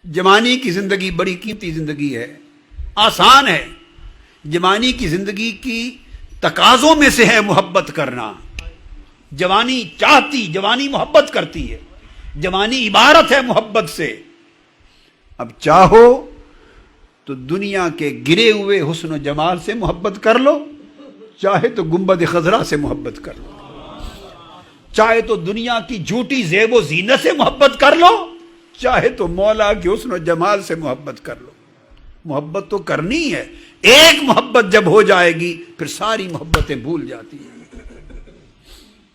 جوانی کی زندگی بڑی قیمتی زندگی ہے، آسان ہے۔ جوانی کی زندگی کی تقاضوں میں سے ہے محبت کرنا۔ جوانی چاہتی، جوانی محبت کرتی ہے، جوانی عبارت ہے محبت سے۔ اب چاہو تو دنیا کے گرے ہوئے حسن و جمال سے محبت کر لو، چاہے تو گنبد خضرا سے محبت کر لو، چاہے تو دنیا کی جھوٹی زیب و زینت سے محبت کر لو، چاہے تو مولا کے حسن و جمال سے محبت کر لو۔ محبت تو کرنی ہے۔ ایک محبت جب ہو جائے گی پھر ساری محبتیں بھول جاتی ہیں۔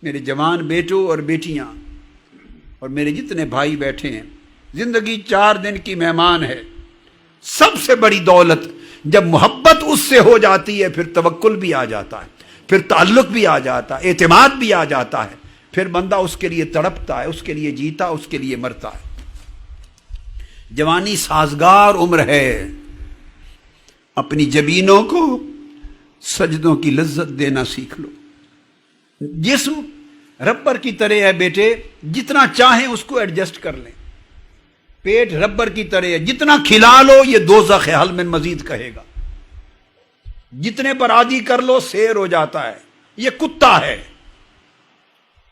میرے جوان بیٹوں اور بیٹیاں اور میرے جتنے بھائی بیٹھے ہیں، زندگی 4 دن کی مہمان ہے۔ سب سے بڑی دولت جب محبت اس سے ہو جاتی ہے پھر توکل بھی آ جاتا ہے، پھر تعلق بھی آ جاتا ہے، اعتماد بھی آ جاتا ہے، پھر بندہ اس کے لیے تڑپتا ہے، اس کے لیے جیتا، اس کے لیے مرتا ہے۔ جوانی سازگار عمر ہے۔ اپنی جبینوں کو سجدوں کی لذت دینا سیکھ لو۔ جسم ربر کی طرح ہے بیٹے، جتنا چاہیں اس کو ایڈجسٹ کر لیں۔ پیٹ ربر کی طرح ہے، جتنا کھلا لو یہ دوزخ ہے، حل من مزید کہے گا۔ جتنے پر عادی کر لو سیر ہو جاتا ہے، یہ کتا ہے،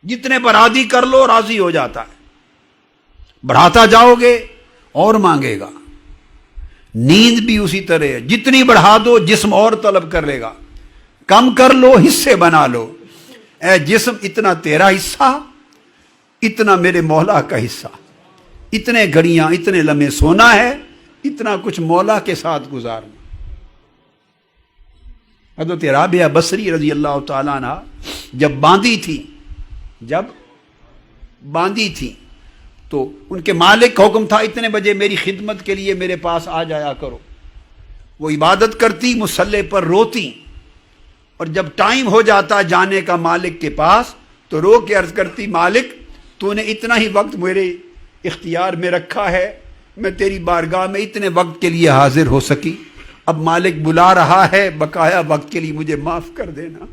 جتنے پر عادی کر لو راضی ہو جاتا ہے۔ بڑھاتا جاؤ گے اور مانگے گا۔ نیند بھی اسی طرح ہے، جتنی بڑھا دو جسم اور طلب کر لے گا۔ کم کر لو حصے بنا لو۔ اے جسم اتنا تیرا حصہ، اتنا میرے مولا کا حصہ، اتنے گھڑیاں اتنے لمحے سونا ہے، اتنا کچھ مولا کے ساتھ گزارنا۔ حضرت رابعہ بصری رضی اللہ تعالیٰ عنہ جب باندھی تھی تو ان کے مالک کا حکم تھا اتنے بجے میری خدمت کے لیے میرے پاس آ جایا کرو۔ وہ عبادت کرتی، مصلی پر روتی، اور جب ٹائم ہو جاتا جانے کا مالک کے پاس تو رو کے عرض کرتی، مالک تو نے اتنا ہی وقت میرے اختیار میں رکھا ہے، میں تیری بارگاہ میں اتنے وقت کے لیے حاضر ہو سکی، اب مالک بلا رہا ہے، بقایا وقت کے لیے مجھے معاف کر دینا۔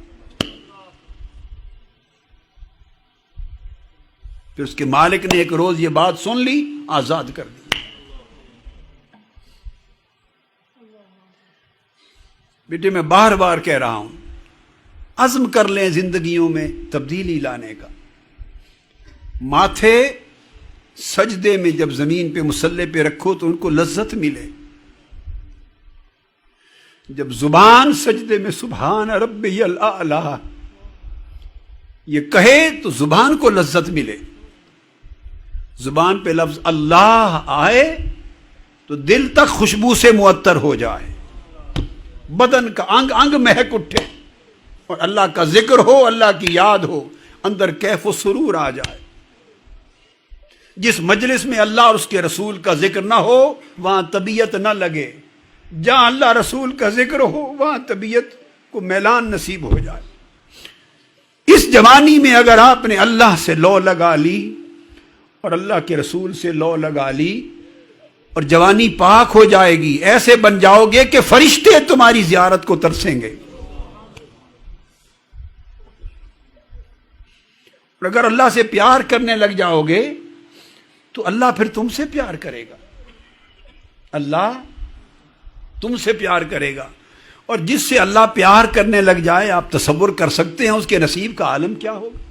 پھر اس کے مالک نے ایک روز یہ بات سن لی، آزاد کر دی۔ بیٹے میں بار بار کہہ رہا ہوں، عزم کر لیں زندگیوں میں تبدیلی لانے کا۔ ماتھے سجدے میں جب زمین پہ مصلی پہ رکھو تو ان کو لذت ملے۔ جب زبان سجدے میں سبحان ربی الاعلی یہ کہے تو زبان کو لذت ملے۔ زبان پہ لفظ اللہ آئے تو دل تک خوشبو سے معطر ہو جائے، بدن کا انگ انگ مہک اٹھے، اور اللہ کا ذکر ہو، اللہ کی یاد ہو، اندر کیف و سرور آ جائے۔ جس مجلس میں اللہ اور اس کے رسول کا ذکر نہ ہو وہاں طبیعت نہ لگے، جہاں اللہ رسول کا ذکر ہو وہاں طبیعت کو میلان نصیب ہو جائے۔ اس جوانی میں اگر آپ نے اللہ سے لو لگا لی اور اللہ کے رسول سے لو لگا لی اور جوانی پاک ہو جائے گی، ایسے بن جاؤ گے کہ فرشتے تمہاری زیارت کو ترسیں گے۔ اور اگر اللہ سے پیار کرنے لگ جاؤ گے تو اللہ پھر تم سے پیار کرے گا، اللہ تم سے پیار کرے گا۔ اور جس سے اللہ پیار کرنے لگ جائے آپ تصور کر سکتے ہیں اس کے نصیب کا عالم کیا ہوگا۔